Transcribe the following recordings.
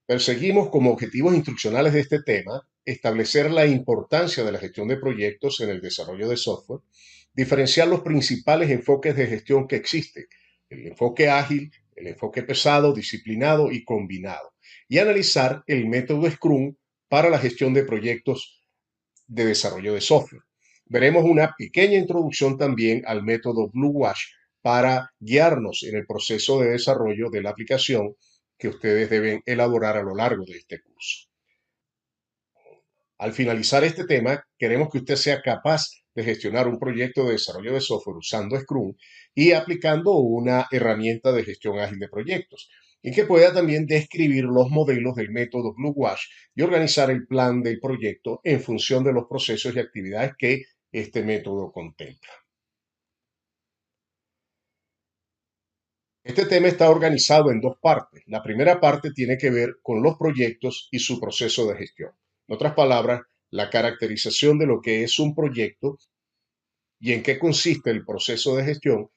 Perseguimos como objetivos instruccionales de este tema establecer la importancia de la gestión de proyectos en el desarrollo de software, diferenciar los principales enfoques de gestión que existen, el enfoque ágil, el enfoque pesado, disciplinado y combinado, y analizar el método Scrum para la gestión de proyectos de desarrollo de software. Veremos una pequeña introducción también al método Blue Wash para guiarnos en el proceso de desarrollo de la aplicación que ustedes deben elaborar a lo largo de este curso. Al finalizar este tema, queremos que usted sea capaz de gestionar un proyecto de desarrollo de software usando Scrum y aplicando una herramienta de gestión ágil de proyectos, y que pueda también describir los modelos del método Blue Wash y organizar el plan del proyecto en función de los procesos y actividades que este método contempla. Este tema está organizado en dos partes. La primera parte tiene que ver con los proyectos y su proceso de gestión. En otras palabras, la caracterización de lo que es un proyecto y en qué consiste el proceso de gestión.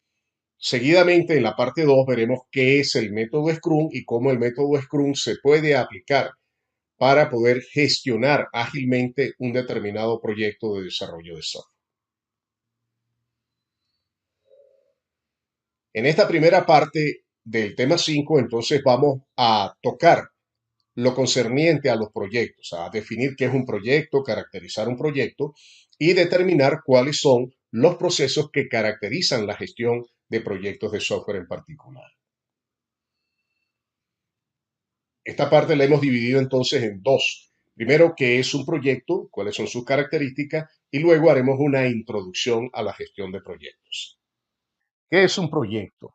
Seguidamente, en la parte 2 veremos qué es el método Scrum y cómo el método Scrum se puede aplicar para poder gestionar ágilmente un determinado proyecto de desarrollo de software. En esta primera parte del tema 5, entonces vamos a tocar lo concerniente a los proyectos, a definir qué es un proyecto, caracterizar un proyecto y determinar cuáles son los procesos que caracterizan la gestión de proyectos de software en particular. Esta parte la hemos dividido entonces en dos. Primero, qué es un proyecto, cuáles son sus características, y luego haremos una introducción a la gestión de proyectos. ¿Qué es un proyecto?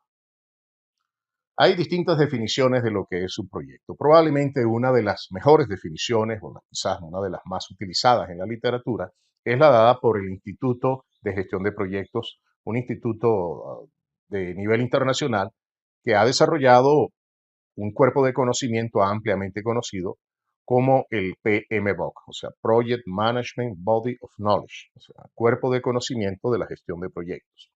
Hay distintas definiciones de lo que es un proyecto. Probablemente una de las mejores definiciones, o quizás una de las más utilizadas en la literatura, es la dada por el Instituto de Gestión de Proyectos, un instituto de nivel internacional que ha desarrollado un cuerpo de conocimiento ampliamente conocido como el PMBOK, o sea, Project Management Body of Knowledge, o sea, cuerpo de conocimiento de la gestión de proyectos.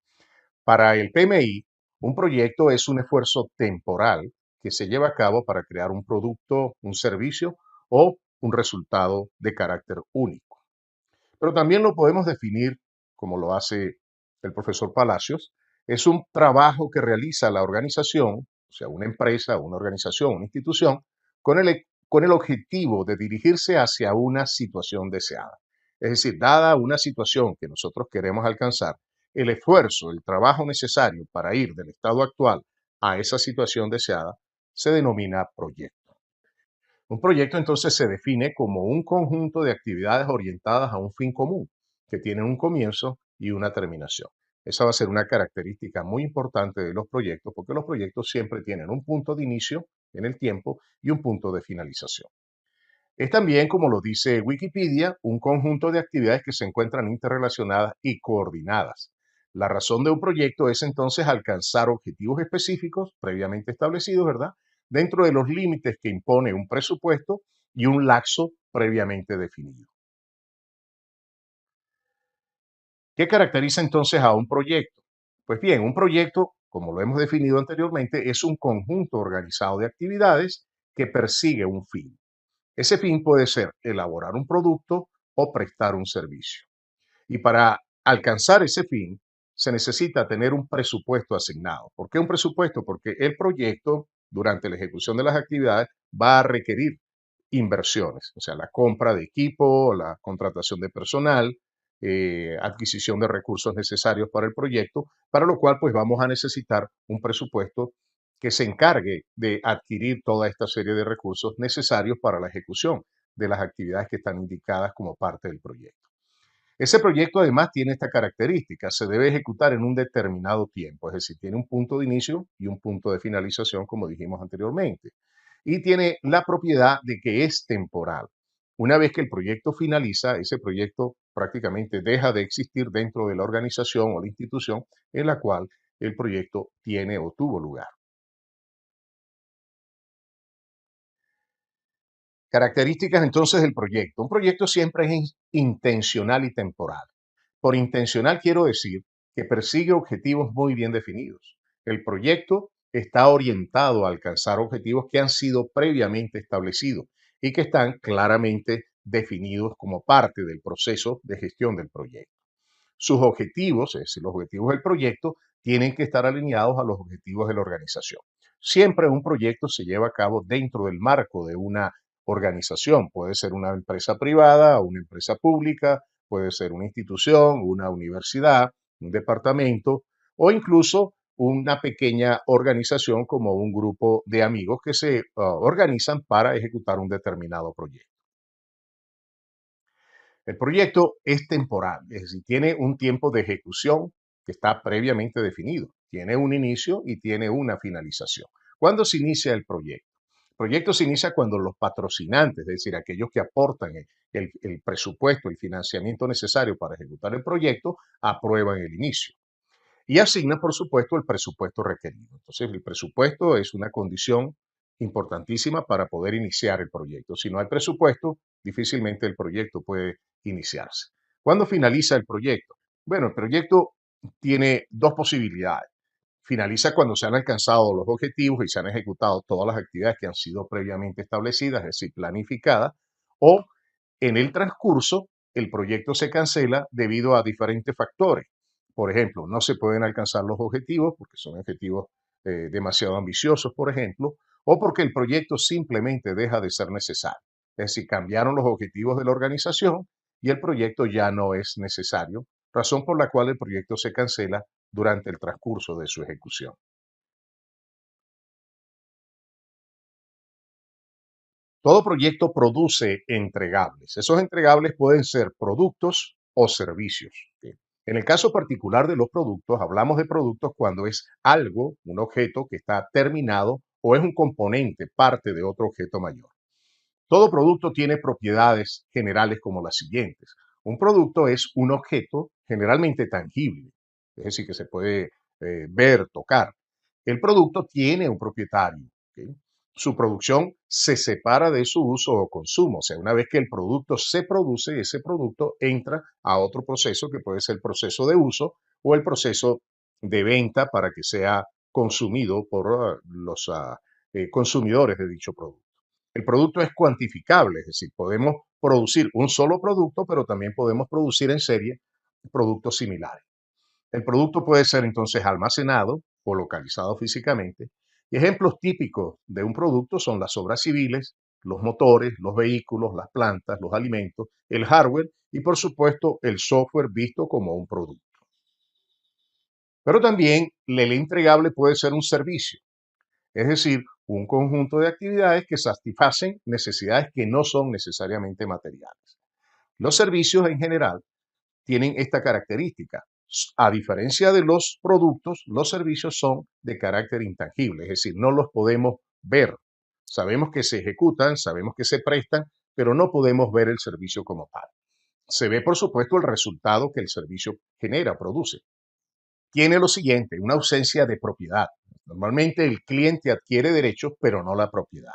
Para el PMI, un proyecto es un esfuerzo temporal que se lleva a cabo para crear un producto, un servicio o un resultado de carácter único. Pero también lo podemos definir, como lo hace el profesor Palacios, es un trabajo que realiza la organización, o sea, una empresa, una organización, una institución, con el objetivo de dirigirse hacia una situación deseada. Es decir, dada una situación que nosotros queremos alcanzar, el esfuerzo, el trabajo necesario para ir del estado actual a esa situación deseada se denomina proyecto. Un proyecto entonces se define como un conjunto de actividades orientadas a un fin común, que tienen un comienzo y una terminación. Esa va a ser una característica muy importante de los proyectos, porque los proyectos siempre tienen un punto de inicio en el tiempo y un punto de finalización. Es también, como lo dice Wikipedia, un conjunto de actividades que se encuentran interrelacionadas y coordinadas. La razón de un proyecto es entonces alcanzar objetivos específicos previamente establecidos, ¿verdad? Dentro de los límites que impone un presupuesto y un lapso previamente definido. ¿Qué caracteriza entonces a un proyecto? Pues bien, un proyecto, como lo hemos definido anteriormente, es un conjunto organizado de actividades que persigue un fin. Ese fin puede ser elaborar un producto o prestar un servicio. Y para alcanzar ese fin, se necesita tener un presupuesto asignado. ¿Por qué un presupuesto? Porque el proyecto, durante la ejecución de las actividades, va a requerir inversiones, o sea, la compra de equipo, la contratación de personal, adquisición de recursos necesarios para el proyecto, para lo cual pues vamos a necesitar un presupuesto que se encargue de adquirir toda esta serie de recursos necesarios para la ejecución de las actividades que están indicadas como parte del proyecto. Ese proyecto además tiene esta característica, se debe ejecutar en un determinado tiempo, es decir, tiene un punto de inicio y un punto de finalización, como dijimos anteriormente. Y tiene la propiedad de que es temporal. Una vez que el proyecto finaliza, ese proyecto prácticamente deja de existir dentro de la organización o la institución en la cual el proyecto tiene o tuvo lugar. Características entonces del proyecto. Un proyecto siempre es intencional y temporal. Por intencional quiero decir que persigue objetivos muy bien definidos. El proyecto está orientado a alcanzar objetivos que han sido previamente establecidos y que están claramente definidos como parte del proceso de gestión del proyecto. Sus objetivos, es decir, los objetivos del proyecto, tienen que estar alineados a los objetivos de la organización. Siempre un proyecto se lleva a cabo dentro del marco de una organización. Puede ser una empresa privada, una empresa pública, puede ser una institución, una universidad, un departamento o incluso una pequeña organización como un grupo de amigos que se organizan para ejecutar un determinado proyecto. El proyecto es temporal, es decir, tiene un tiempo de ejecución que está previamente definido. Tiene un inicio y tiene una finalización. ¿Cuándo se inicia el proyecto? El proyecto se inicia cuando los patrocinantes, es decir, aquellos que aportan el presupuesto, el financiamiento necesario para ejecutar el proyecto, aprueban el inicio y asigna, por supuesto, el presupuesto requerido. Entonces, el presupuesto es una condición importantísima para poder iniciar el proyecto. Si no hay presupuesto, difícilmente el proyecto puede iniciarse. ¿Cuándo finaliza el proyecto? Bueno, el proyecto tiene dos posibilidades. Finaliza cuando se han alcanzado los objetivos y se han ejecutado todas las actividades que han sido previamente establecidas, es decir, planificadas, o en el transcurso el proyecto se cancela debido a diferentes factores. Por ejemplo, no se pueden alcanzar los objetivos porque son objetivos demasiado ambiciosos, por ejemplo, o porque el proyecto simplemente deja de ser necesario. Es decir, cambiaron los objetivos de la organización y el proyecto ya no es necesario, razón por la cual el proyecto se cancela durante el transcurso de su ejecución. Todo proyecto produce entregables. Esos entregables pueden ser productos o servicios. ¿Ok? En el caso particular de los productos, hablamos de productos cuando es algo, un objeto que está terminado o es un componente, parte de otro objeto mayor. Todo producto tiene propiedades generales como las siguientes. Un producto es un objeto generalmente tangible, es decir, que se puede ver, tocar. El producto tiene un propietario. ¿Ok? Su producción se separa de su uso o consumo. O sea, una vez que el producto se produce, ese producto entra a otro proceso que puede ser el proceso de uso o el proceso de venta para que sea consumido por los consumidores de dicho producto. El producto es cuantificable, es decir, podemos producir un solo producto, pero también podemos producir en serie productos similares. El producto puede ser entonces almacenado o localizado físicamente. Y ejemplos típicos de un producto son las obras civiles, los motores, los vehículos, las plantas, los alimentos, el hardware y por supuesto el software visto como un producto. Pero también el entregable puede ser un servicio, es decir, un conjunto de actividades que satisfacen necesidades que no son necesariamente materiales. Los servicios en general tienen esta característica. A diferencia de los productos, los servicios son de carácter intangible, es decir, no los podemos ver. Sabemos que se ejecutan, sabemos que se prestan, pero no podemos ver el servicio como tal. Se ve, por supuesto, el resultado que el servicio genera, produce. Tiene lo siguiente, una ausencia de propiedad. Normalmente el cliente adquiere derechos, pero no la propiedad.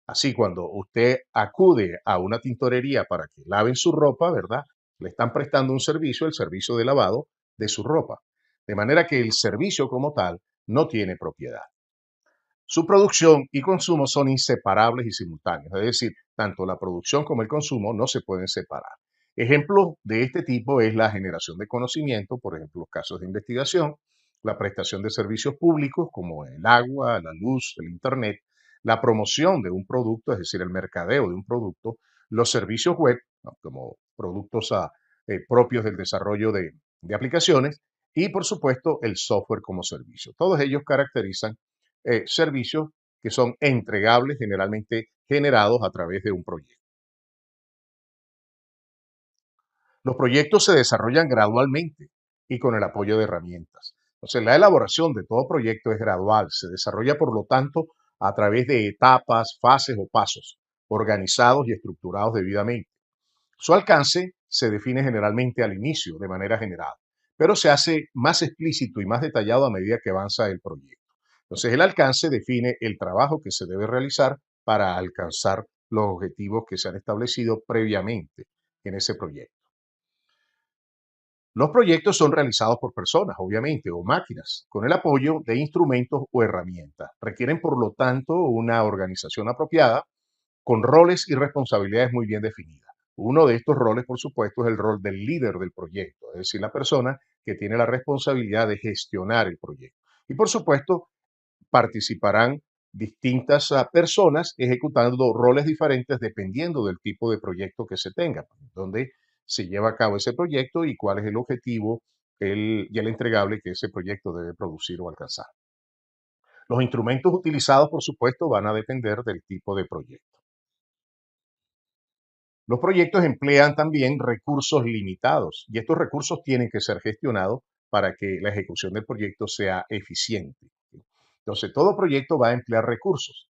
Así, cuando usted acude a una tintorería para que laven su ropa, ¿verdad? Le están prestando un servicio, el servicio de lavado de su ropa. De manera que el servicio como tal no tiene propiedad. Su producción y consumo son inseparables y simultáneos, es decir, tanto la producción como el consumo no se pueden separar. Ejemplos de este tipo es la generación de conocimiento, por ejemplo, los casos de investigación, la prestación de servicios públicos como el agua, la luz, el Internet, la promoción de un producto, es decir, el mercadeo de un producto, los servicios web, ¿no? Como productos propios del desarrollo de aplicaciones y, por supuesto, el software como servicio. Todos ellos caracterizan servicios que son entregables generalmente generados a través de un proyecto. Los proyectos se desarrollan gradualmente y con el apoyo de herramientas. Entonces, la elaboración de todo proyecto es gradual, se desarrolla por lo tanto a través de etapas, fases o pasos, organizados y estructurados debidamente. Su alcance se define generalmente al inicio, de manera general, pero se hace más explícito y más detallado a medida que avanza el proyecto. Entonces, el alcance define el trabajo que se debe realizar para alcanzar los objetivos que se han establecido previamente en ese proyecto. Los proyectos son realizados por personas, obviamente, o máquinas, con el apoyo de instrumentos o herramientas. Requieren, por lo tanto, una organización apropiada, con roles y responsabilidades muy bien definidas. Uno de estos roles, por supuesto, es el rol del líder del proyecto, es decir, la persona que tiene la responsabilidad de gestionar el proyecto. Y, por supuesto, participarán distintas personas ejecutando roles diferentes dependiendo del tipo de proyecto que se tenga, donde se lleva a cabo ese proyecto y cuál es el objetivo y el entregable que ese proyecto debe producir o alcanzar. Los instrumentos utilizados, por supuesto, van a depender del tipo de proyecto. Los proyectos emplean también recursos limitados y estos recursos tienen que ser gestionados para que la ejecución del proyecto sea eficiente. Entonces, todo proyecto va a emplear recursos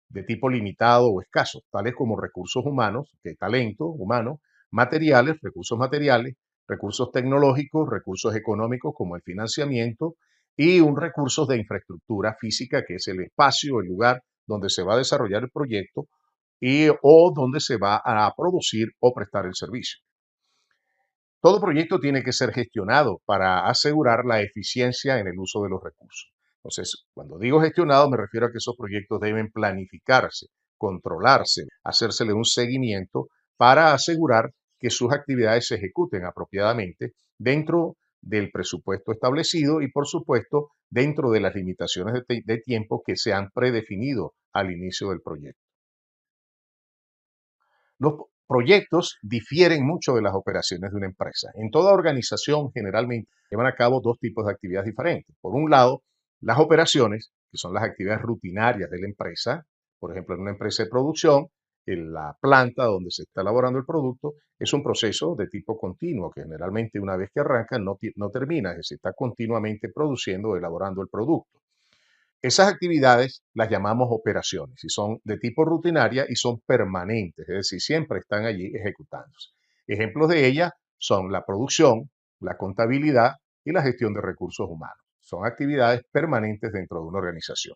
de tipo limitado o escaso, tales como recursos humanos, que talento humano, materiales, recursos tecnológicos, recursos económicos como el financiamiento y un recurso de infraestructura física, que es el espacio, el lugar donde se va a desarrollar el proyecto o donde se va a producir o prestar el servicio. Todo proyecto tiene que ser gestionado para asegurar la eficiencia en el uso de los recursos. Entonces, cuando digo gestionado, me refiero a que esos proyectos deben planificarse, controlarse, hacérsele un seguimiento para asegurar que sus actividades se ejecuten apropiadamente dentro del presupuesto establecido y, por supuesto, dentro de las limitaciones de tiempo que se han predefinido al inicio del proyecto. Los proyectos difieren mucho de las operaciones de una empresa. En toda organización generalmente llevan a cabo dos tipos de actividades diferentes. Por un lado, las operaciones, que son las actividades rutinarias de la empresa, por ejemplo, en una empresa de producción, en la planta donde se está elaborando el producto, es un proceso de tipo continuo, que generalmente una vez que arranca no termina, es decir, está continuamente produciendo o elaborando el producto. Esas actividades las llamamos operaciones y son de tipo rutinaria y son permanentes, es decir, siempre están allí ejecutándose. Ejemplos de ellas son la producción, la contabilidad y la gestión de recursos humanos. Son actividades permanentes dentro de una organización.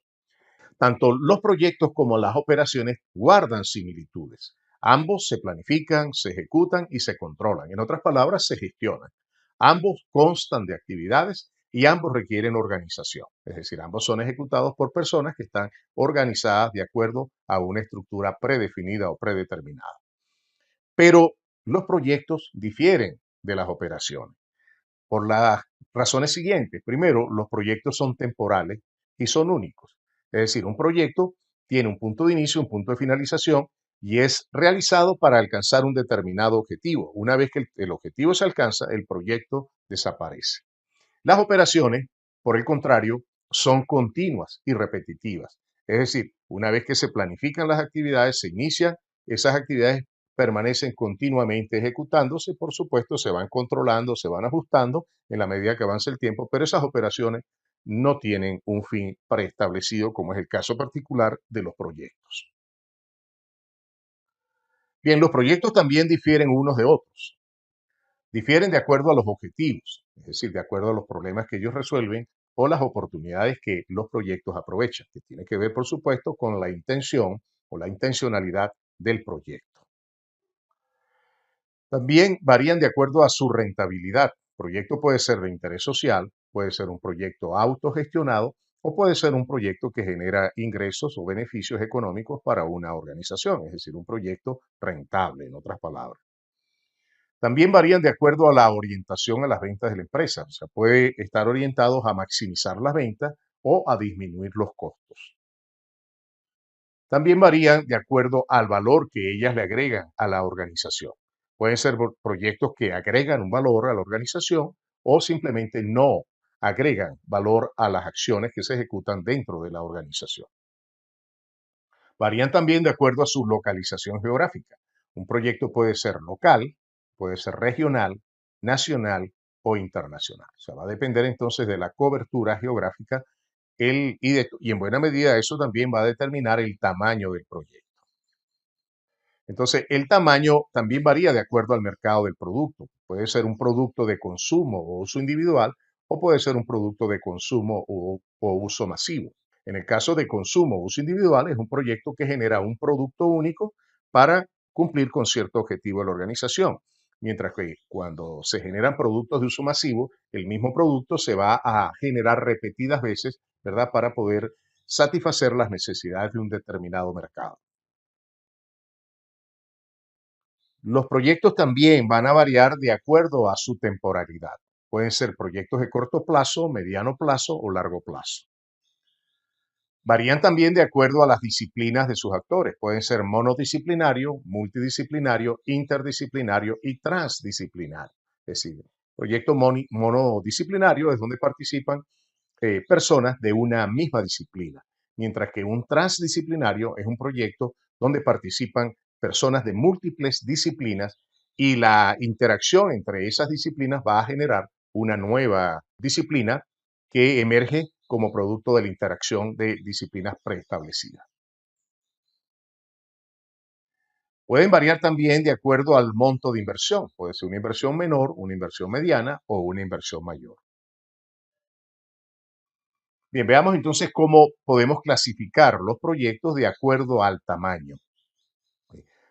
Tanto los proyectos como las operaciones guardan similitudes. Ambos se planifican, se ejecutan y se controlan. En otras palabras, se gestionan. Ambos constan de actividades y ambos requieren organización. Es decir, ambos son ejecutados por personas que están organizadas de acuerdo a una estructura predefinida o predeterminada. Pero los proyectos difieren de las operaciones por las razones siguientes. Primero, los proyectos son temporales y son únicos. Es decir, un proyecto tiene un punto de inicio, un punto de finalización y es realizado para alcanzar un determinado objetivo. Una vez que el objetivo se alcanza, el proyecto desaparece. Las operaciones, por el contrario, son continuas y repetitivas. Es decir, una vez que se planifican las actividades, se inician, esas actividades permanecen continuamente ejecutándose, por supuesto, se van controlando, se van ajustando en la medida que avanza el tiempo, pero esas operaciones no tienen un fin preestablecido, como es el caso particular de los proyectos. Bien, los proyectos también difieren unos de otros. Difieren de acuerdo a los objetivos, es decir, de acuerdo a los problemas que ellos resuelven o las oportunidades que los proyectos aprovechan, que tiene que ver, por supuesto, con la intención o la intencionalidad del proyecto. También varían de acuerdo a su rentabilidad. El proyecto puede ser de interés social, puede ser un proyecto autogestionado o puede ser un proyecto que genera ingresos o beneficios económicos para una organización, es decir, un proyecto rentable, en otras palabras. También varían de acuerdo a la orientación a las ventas de la empresa. O sea, puede estar orientados a maximizar las ventas o a disminuir los costos. También varían de acuerdo al valor que ellas le agregan a la organización. Pueden ser proyectos que agregan un valor a la organización o simplemente no agregan valor a las acciones que se ejecutan dentro de la organización. Varían también de acuerdo a su localización geográfica. Un proyecto puede ser local, puede ser regional, nacional o internacional. O sea, va a depender entonces de la cobertura geográfica y en buena medida eso también va a determinar el tamaño del proyecto. Entonces, el tamaño también varía de acuerdo al mercado del producto. Puede ser un producto de consumo o uso individual o puede ser un producto de consumo o uso masivo. En el caso de consumo o uso individual, es un proyecto que genera un producto único para cumplir con cierto objetivo de la organización. mientras que cuando se generan productos de uso masivo, el mismo producto se va a generar repetidas veces, ¿verdad? Para poder satisfacer las necesidades de un determinado mercado. Los proyectos también van a variar de acuerdo a su temporalidad. Pueden ser proyectos de corto plazo, mediano plazo o largo plazo. Varían también de acuerdo a las disciplinas de sus actores. Pueden ser monodisciplinario, multidisciplinario, interdisciplinario y transdisciplinario. Es decir, proyecto monodisciplinario es donde participan personas de una misma disciplina, mientras que un transdisciplinario es un proyecto donde participan personas de múltiples disciplinas y la interacción entre esas disciplinas va a generar una nueva disciplina que emerge como producto de la interacción de disciplinas preestablecidas. Pueden variar también de acuerdo al monto de inversión. Puede ser una inversión menor, una inversión mediana o una inversión mayor. Bien, veamos entonces cómo podemos clasificar los proyectos de acuerdo al tamaño.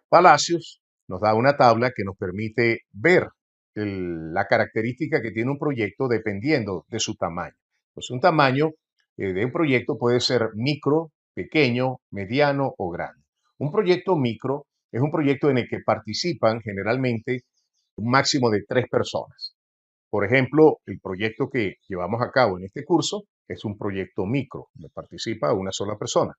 Palacios nos da una tabla que nos permite ver la característica que tiene un proyecto dependiendo de su tamaño. Pues un tamaño de un proyecto puede ser micro, pequeño, mediano o grande. Un proyecto micro es un proyecto en el que participan generalmente un máximo de 3 personas. Por ejemplo, el proyecto que llevamos a cabo en este curso es un proyecto micro, donde participa una sola persona.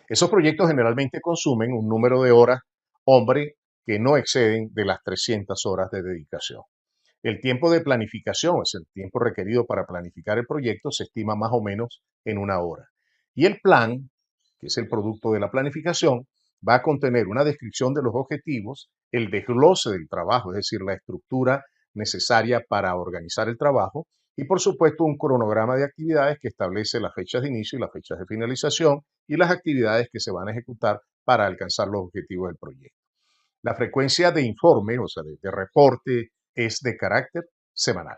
Esos proyectos generalmente consumen un número de horas hombre que no exceden de las 300 horas de dedicación. El tiempo de planificación, es el tiempo requerido para planificar el proyecto, se estima más o menos en una hora. Y el plan, que es el producto de la planificación, va a contener una descripción de los objetivos, el desglose del trabajo, es decir, la estructura necesaria para organizar el trabajo, y por supuesto un cronograma de actividades que establece las fechas de inicio y las fechas de finalización y las actividades que se van a ejecutar para alcanzar los objetivos del proyecto. La frecuencia de informe, o sea, de reporte, es de carácter semanal.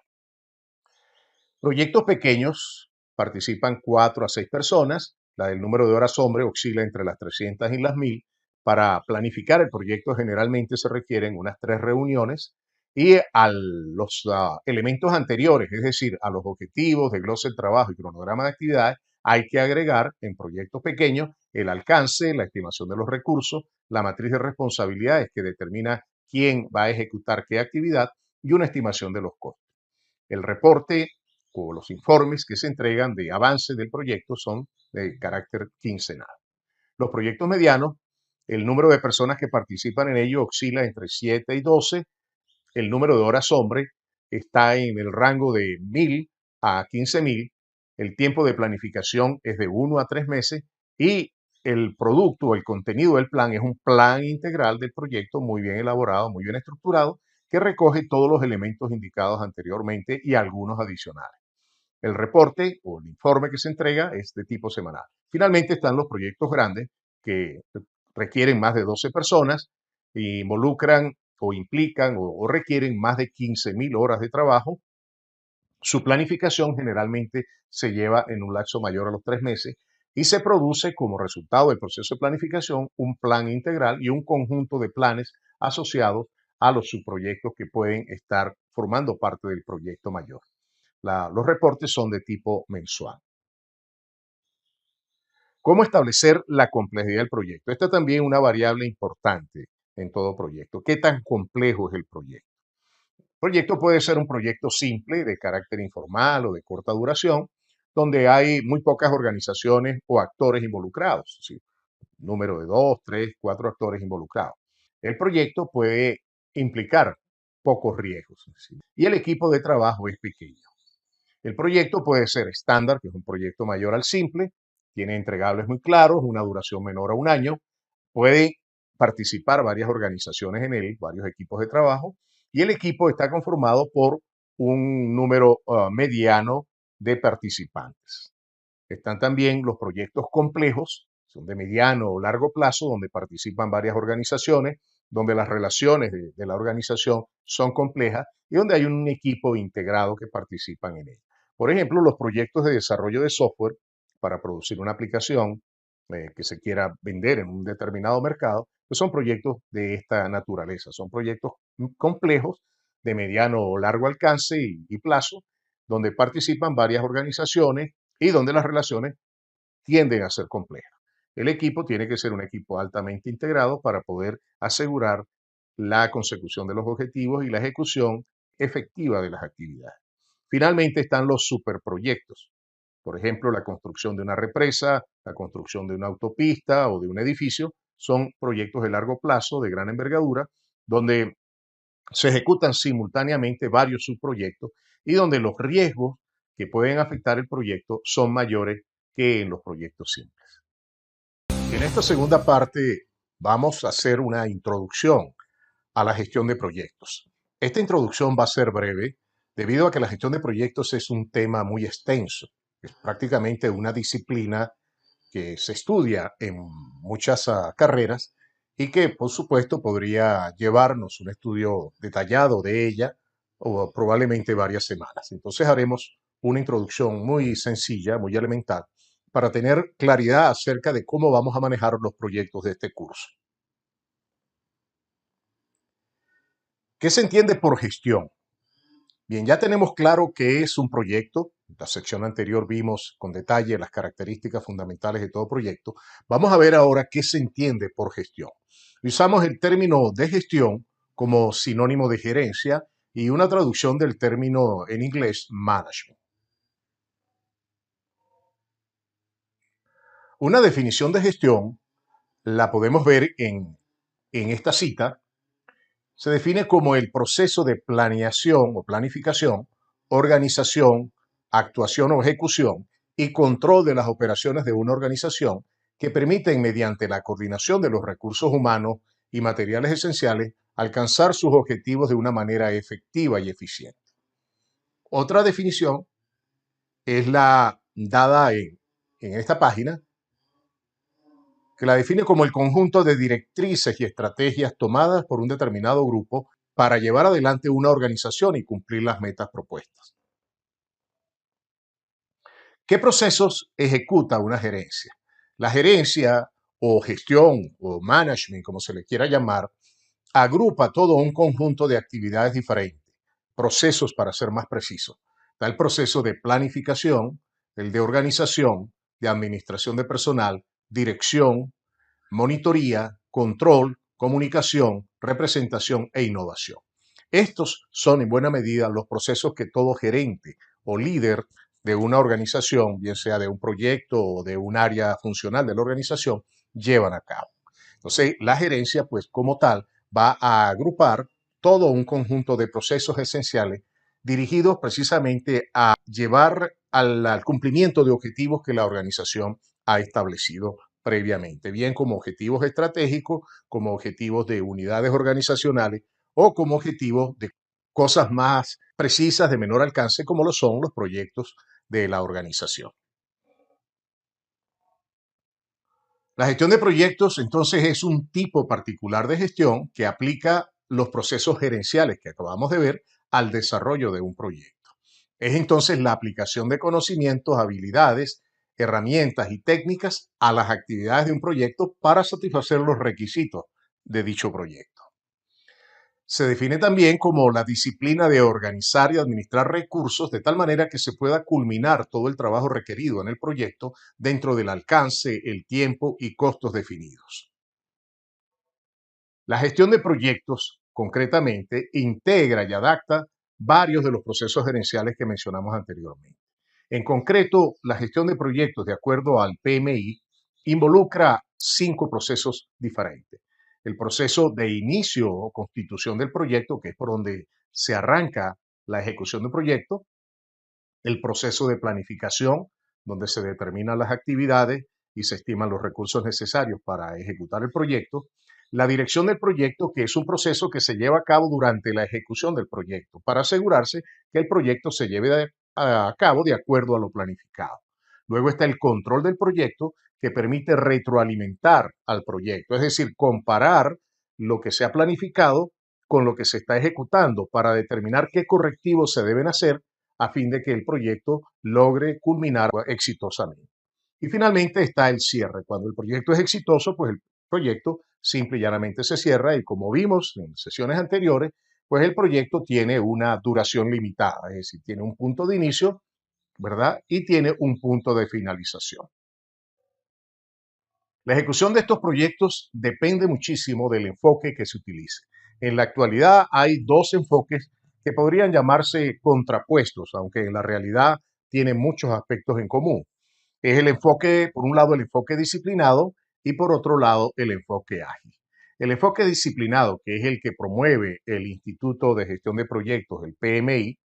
Proyectos pequeños participan 4 a 6 personas. La del número de horas hombre oscila entre las 300 y las 1000. Para planificar el proyecto generalmente se requieren unas 3 reuniones y a los elementos anteriores, es decir, a los objetivos, desglose del trabajo y cronograma de actividades, hay que agregar en proyectos pequeños el alcance, la estimación de los recursos, la matriz de responsabilidades que determina quién va a ejecutar qué actividad y una estimación de los costos. El reporte o los informes que se entregan de avance del proyecto son de carácter quincenal. Los proyectos medianos, el número de personas que participan en ello oscila entre 7 y 12. El número de horas hombre está en el rango de 1000 a 15.000. El tiempo de planificación es de 1 a 3 meses y el producto, el contenido del plan es un plan integral del proyecto muy bien elaborado, muy bien estructurado, que recoge todos los elementos indicados anteriormente y algunos adicionales. El reporte o el informe que se entrega es de tipo semanal. Finalmente están los proyectos grandes que requieren más de 12 personas, e involucran o implican o requieren más de 15.000 horas de trabajo. Su planificación generalmente se lleva en un lapso mayor a los 3 meses y se produce como resultado del proceso de planificación un plan integral y un conjunto de planes asociados a los subproyectos que pueden estar formando parte del proyecto mayor. Los reportes son de tipo mensual. ¿Cómo establecer la complejidad del proyecto? Esta también es una variable importante en todo proyecto. ¿Qué tan complejo es el proyecto? El proyecto puede ser un proyecto simple, de carácter informal o de corta duración, donde hay muy pocas organizaciones o actores involucrados, ¿sí? Número de 2, 3, 4 actores involucrados. El proyecto puede implicar pocos riesgos, ¿sí? Y el equipo de trabajo es pequeño. El proyecto puede ser estándar, que es un proyecto mayor al simple, tiene entregables muy claros, una duración menor a un año, puede participar varias organizaciones en él, varios equipos de trabajo, y el equipo está conformado por un número mediano de participantes. Están también los proyectos complejos, son de mediano o largo plazo, donde participan varias organizaciones, donde las relaciones de la organización son complejas y donde hay un equipo integrado que participan en ella. Por ejemplo, los proyectos de desarrollo de software para producir una aplicación que se quiera vender en un determinado mercado pues son proyectos de esta naturaleza, son proyectos complejos de mediano o largo alcance y plazo, donde participan varias organizaciones y donde las relaciones tienden a ser complejas. El equipo tiene que ser un equipo altamente integrado para poder asegurar la consecución de los objetivos y la ejecución efectiva de las actividades. Finalmente están los superproyectos. Por ejemplo, la construcción de una represa, la construcción de una autopista o de un edificio son proyectos de largo plazo, de gran envergadura, donde se ejecutan simultáneamente varios subproyectos y donde los riesgos que pueden afectar el proyecto son mayores que en los proyectos simples. En esta segunda parte vamos a hacer una introducción a la gestión de proyectos. Esta introducción va a ser breve debido a que la gestión de proyectos es un tema muy extenso. Es prácticamente una disciplina que se estudia en muchas carreras y que, por supuesto, podría llevarnos un estudio detallado de ella o probablemente varias semanas. Entonces haremos una introducción muy sencilla, muy elemental, para tener claridad acerca de cómo vamos a manejar los proyectos de este curso. ¿Qué se entiende por gestión? Bien, ya tenemos claro qué es un proyecto. En la sección anterior vimos con detalle las características fundamentales de todo proyecto. Vamos a ver ahora qué se entiende por gestión. Usamos el término de gestión como sinónimo de gerencia y una traducción del término en inglés management. Una definición de gestión la podemos ver en esta cita. Se define como el proceso de planeación o planificación, organización, actuación o ejecución y control de las operaciones de una organización que permiten, mediante la coordinación de los recursos humanos y materiales esenciales, alcanzar sus objetivos de una manera efectiva y eficiente. Otra definición es la dada en esta página, que la define como el conjunto de directrices y estrategias tomadas por un determinado grupo para llevar adelante una organización y cumplir las metas propuestas. ¿Qué procesos ejecuta una gerencia? La gerencia o gestión o management, como se le quiera llamar, agrupa todo un conjunto de actividades diferentes, procesos para ser más preciso. Está el proceso de planificación, el de organización, de administración de personal, dirección, monitoría, control, comunicación, representación e innovación. Estos son en buena medida los procesos que todo gerente o líder de una organización, bien sea de un proyecto o de un área funcional de la organización, llevan a cabo. Entonces, la gerencia, pues como tal, va a agrupar todo un conjunto de procesos esenciales dirigidos precisamente a llevar al cumplimiento de objetivos que la organización ha establecido previamente, bien como objetivos estratégicos, como objetivos de unidades organizacionales o como objetivos de cosas más precisas de menor alcance, como lo son los proyectos de la organización. La gestión de proyectos, entonces, es un tipo particular de gestión que aplica los procesos gerenciales que acabamos de ver al desarrollo de un proyecto. Es entonces la aplicación de conocimientos, habilidades, herramientas y técnicas a las actividades de un proyecto para satisfacer los requisitos de dicho proyecto. Se define también como la disciplina de organizar y administrar recursos de tal manera que se pueda culminar todo el trabajo requerido en el proyecto dentro del alcance, el tiempo y costos definidos. La gestión de proyectos, concretamente, integra y adapta varios de los procesos gerenciales que mencionamos anteriormente. En concreto, la gestión de proyectos, de acuerdo al PMI, involucra 5 procesos diferentes. El proceso de inicio o constitución del proyecto, que es por donde se arranca la ejecución del proyecto, el proceso de planificación, donde se determinan las actividades y se estiman los recursos necesarios para ejecutar el proyecto, la dirección del proyecto, que es un proceso que se lleva a cabo durante la ejecución del proyecto, para asegurarse que el proyecto se lleve a cabo de acuerdo a lo planificado. Luego está el control del proyecto, que permite retroalimentar al proyecto, es decir, comparar lo que se ha planificado con lo que se está ejecutando para determinar qué correctivos se deben hacer a fin de que el proyecto logre culminar exitosamente. Y finalmente está el cierre. Cuando el proyecto es exitoso, pues proyecto simple y llanamente se cierra y como vimos en sesiones anteriores, pues el proyecto tiene una duración limitada, es decir, tiene un punto de inicio, ¿verdad? Y tiene un punto de finalización. La ejecución de estos proyectos depende muchísimo del enfoque que se utilice. En la actualidad hay dos enfoques que podrían llamarse contrapuestos, aunque en la realidad tienen muchos aspectos en común. Es el enfoque, por un lado, el enfoque disciplinado y por otro lado, el enfoque ágil. El enfoque disciplinado, que es el que promueve el Instituto de Gestión de Proyectos, el PMI,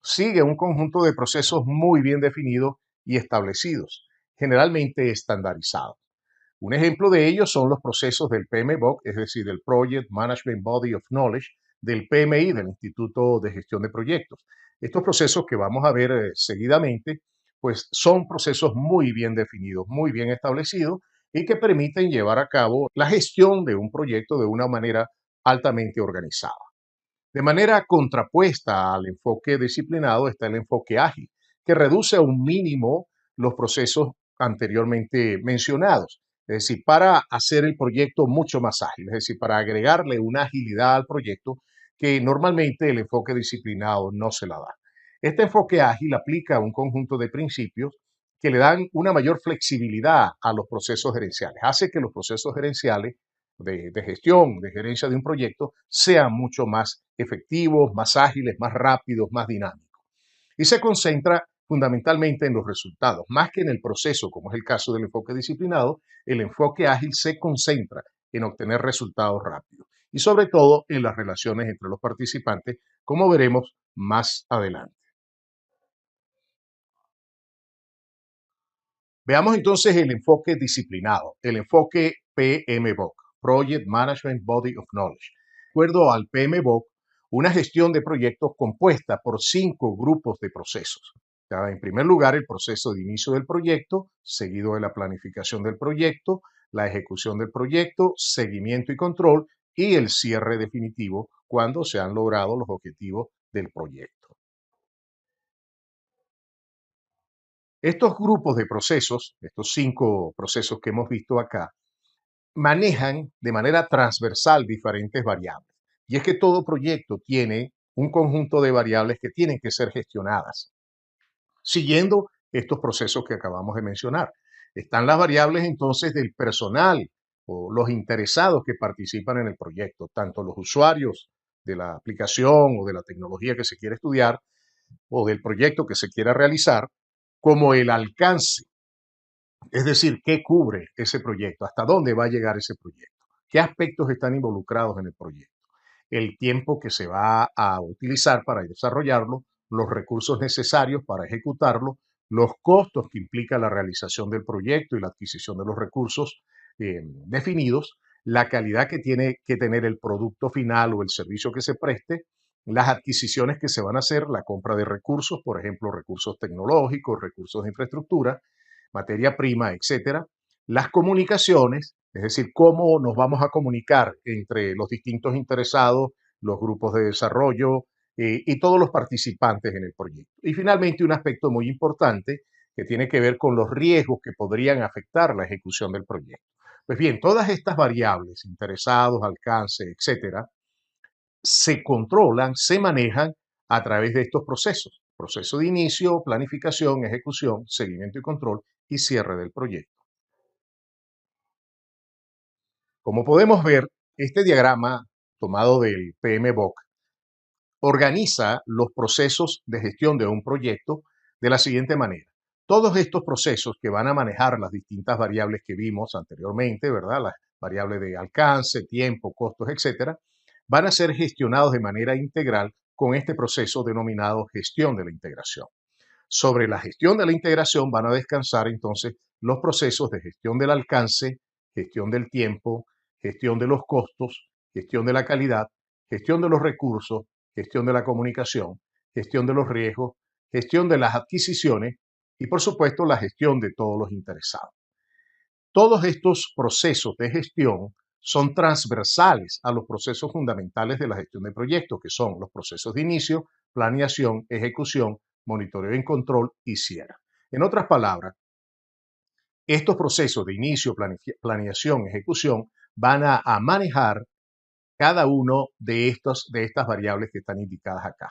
sigue un conjunto de procesos muy bien definidos y establecidos, generalmente estandarizados. Un ejemplo de ello son los procesos del PMBOK, es decir, del Project Management Body of Knowledge, del PMI, del Instituto de Gestión de Proyectos. Estos procesos que vamos a ver seguidamente, pues son procesos muy bien definidos, muy bien establecidos y que permiten llevar a cabo la gestión de un proyecto de una manera altamente organizada. De manera contrapuesta al enfoque disciplinado está el enfoque ágil, que reduce a un mínimo los procesos anteriormente mencionados, es decir, para hacer el proyecto mucho más ágil, es decir, para agregarle una agilidad al proyecto que normalmente el enfoque disciplinado no se la da. Este enfoque ágil aplica un conjunto de principios que le dan una mayor flexibilidad a los procesos gerenciales, hace que los procesos gerenciales de gestión, de gerencia de un proyecto, sean mucho más efectivos, más ágiles, más rápidos, más dinámicos. Y se concentra fundamentalmente en los resultados, más que en el proceso, como es el caso del enfoque disciplinado, el enfoque ágil se concentra en obtener resultados rápidos y sobre todo en las relaciones entre los participantes, como veremos más adelante. Veamos entonces el enfoque disciplinado, el enfoque PMBOK, Project Management Body of Knowledge. De acuerdo al PMBOK, una gestión de proyectos compuesta por 5 grupos de procesos. En primer lugar, el proceso de inicio del proyecto, seguido de la planificación del proyecto, la ejecución del proyecto, seguimiento y control y el cierre definitivo cuando se han logrado los objetivos del proyecto. Estos grupos de procesos, estos 5 procesos que hemos visto acá, manejan de manera transversal diferentes variables. Y es que todo proyecto tiene un conjunto de variables que tienen que ser gestionadas, siguiendo estos procesos que acabamos de mencionar. Están las variables entonces del personal o los interesados que participan en el proyecto, tanto los usuarios de la aplicación o de la tecnología que se quiere estudiar o del proyecto que se quiera realizar, como el alcance, es decir, qué cubre ese proyecto, hasta dónde va a llegar ese proyecto, qué aspectos están involucrados en el proyecto, el tiempo que se va a utilizar para desarrollarlo, los recursos necesarios para ejecutarlo, los costos que implica la realización del proyecto y la adquisición de los recursos definidos, la calidad que tiene que tener el producto final o el servicio que se preste, las adquisiciones que se van a hacer, la compra de recursos, por ejemplo, recursos tecnológicos, recursos de infraestructura, materia prima, etcétera, las comunicaciones, es decir, cómo nos vamos a comunicar entre los distintos interesados, los grupos de desarrollo y todos los participantes en el proyecto. Y finalmente, un aspecto muy importante que tiene que ver con los riesgos que podrían afectar la ejecución del proyecto. Pues bien, todas estas variables, interesados, alcance, etcétera, se controlan, se manejan a través de estos procesos. Proceso de inicio, planificación, ejecución, seguimiento y control y cierre del proyecto. Como podemos ver, este diagrama tomado del PMBOK organiza los procesos de gestión de un proyecto de la siguiente manera. Todos estos procesos que van a manejar las distintas variables que vimos anteriormente, ¿verdad? Las variables de alcance, tiempo, costos, etcétera, van a ser gestionados de manera integral con este proceso denominado gestión de la integración. Sobre la gestión de la integración van a descansar entonces los procesos de gestión del alcance, gestión del tiempo, gestión de los costos, gestión de la calidad, gestión de los recursos, gestión de la comunicación, gestión de los riesgos, gestión de las adquisiciones y por supuesto la gestión de todos los interesados. Todos estos procesos de gestión son transversales a los procesos fundamentales de la gestión de proyectos, que son los procesos de inicio, planeación, ejecución, monitoreo y control y cierre. En otras palabras, estos procesos de inicio, planeación, ejecución van a manejar cada uno de estas variables que están indicadas acá.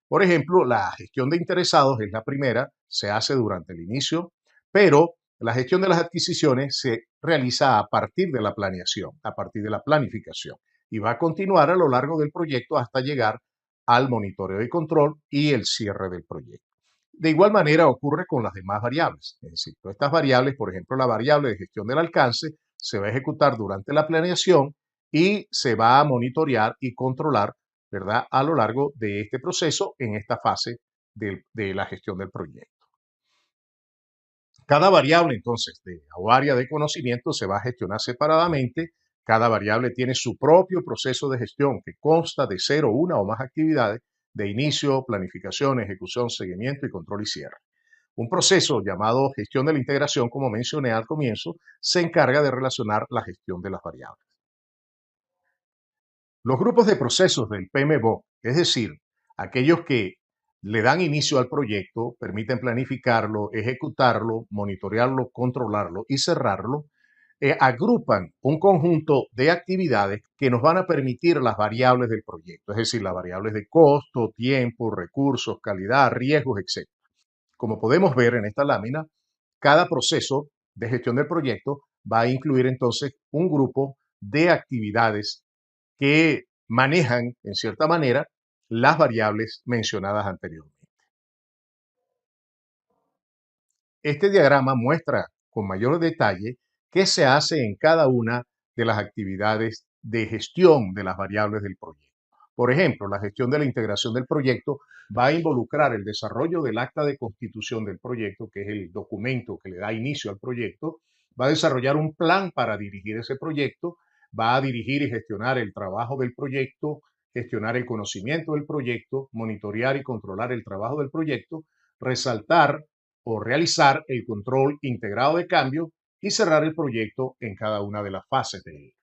Por ejemplo, la gestión de interesados es la primera, se hace durante el inicio, pero la gestión de las adquisiciones se realiza a partir de la planeación, a partir de la planificación, y va a continuar a lo largo del proyecto hasta llegar al monitoreo y control y el cierre del proyecto. De igual manera ocurre con las demás variables. Es decir, todas estas variables, por ejemplo, la variable de gestión del alcance, se va a ejecutar durante la planeación y se va a monitorear y controlar, ¿verdad?, a lo largo de este proceso en esta fase de la gestión del proyecto. Cada variable, entonces, o área de conocimiento se va a gestionar separadamente. Cada variable tiene su propio proceso de gestión que consta de cero, una o más actividades de inicio, planificación, ejecución, seguimiento y control y cierre. Un proceso llamado gestión de la integración, como mencioné al comienzo, se encarga de relacionar la gestión de las variables. Los grupos de procesos del PMBOK, es decir, aquellos que le dan inicio al proyecto, permiten planificarlo, ejecutarlo, monitorearlo, controlarlo y cerrarlo, agrupan un conjunto de actividades que nos van a permitir las variables del proyecto, es decir, las variables de costo, tiempo, recursos, calidad, riesgos, etc. Como podemos ver en esta lámina, cada proceso de gestión del proyecto va a incluir entonces un grupo de actividades que manejan, en cierta manera, las variables mencionadas anteriormente. Este diagrama muestra con mayor detalle qué se hace en cada una de las actividades de gestión de las variables del proyecto. Por ejemplo, la gestión de la integración del proyecto va a involucrar el desarrollo del acta de constitución del proyecto, que es el documento que le da inicio al proyecto, va a desarrollar un plan para dirigir ese proyecto, va a dirigir y gestionar el trabajo del proyecto, gestionar el conocimiento del proyecto, monitorear y controlar el trabajo del proyecto, resaltar o realizar el control integrado de cambio y cerrar el proyecto en cada una de las fases de él.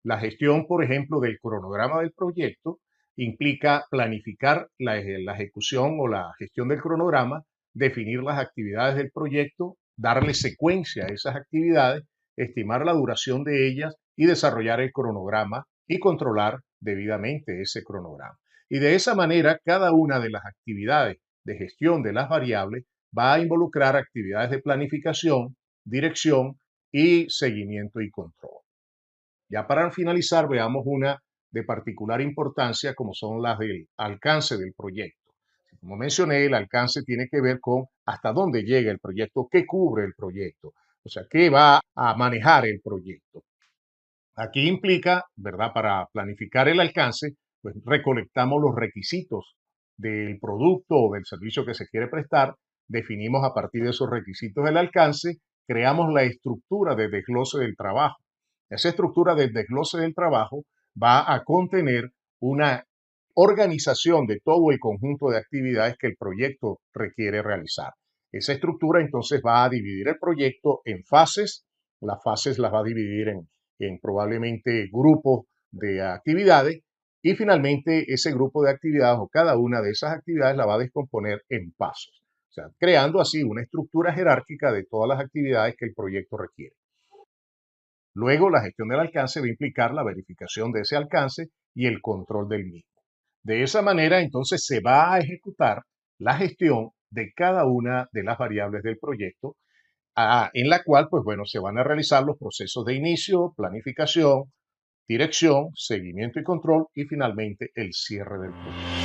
La gestión, por ejemplo, del cronograma del proyecto implica planificar la ejecución o la gestión del cronograma, definir las actividades del proyecto, darle secuencia a esas actividades, estimar la duración de ellas y desarrollar el cronograma y controlar debidamente ese cronograma. Y de esa manera, cada una de las actividades de gestión de las variables va a involucrar actividades de planificación, dirección y seguimiento y control. Ya para finalizar, veamos una de particular importancia, como son las del alcance del proyecto. Como mencioné, el alcance tiene que ver con hasta dónde llega el proyecto, qué cubre el proyecto, o sea, qué va a manejar el proyecto. Aquí implica, ¿verdad? Para planificar el alcance, pues recolectamos los requisitos del producto o del servicio que se quiere prestar, definimos a partir de esos requisitos el alcance, creamos la estructura de desglose del trabajo. Esa estructura de desglose del trabajo va a contener una organización de todo el conjunto de actividades que el proyecto requiere realizar. Esa estructura entonces va a dividir el proyecto en fases. Las fases las va a dividir en probablemente grupos de actividades y finalmente ese grupo de actividades o cada una de esas actividades la va a descomponer en pasos, o sea, creando así una estructura jerárquica de todas las actividades que el proyecto requiere. Luego, la gestión del alcance va a implicar la verificación de ese alcance y el control del mismo. De esa manera, entonces, se va a ejecutar la gestión de cada una de las variables del proyecto, en la cual, pues bueno, se van a realizar los procesos de inicio, planificación, dirección, seguimiento y control y finalmente el cierre del proyecto.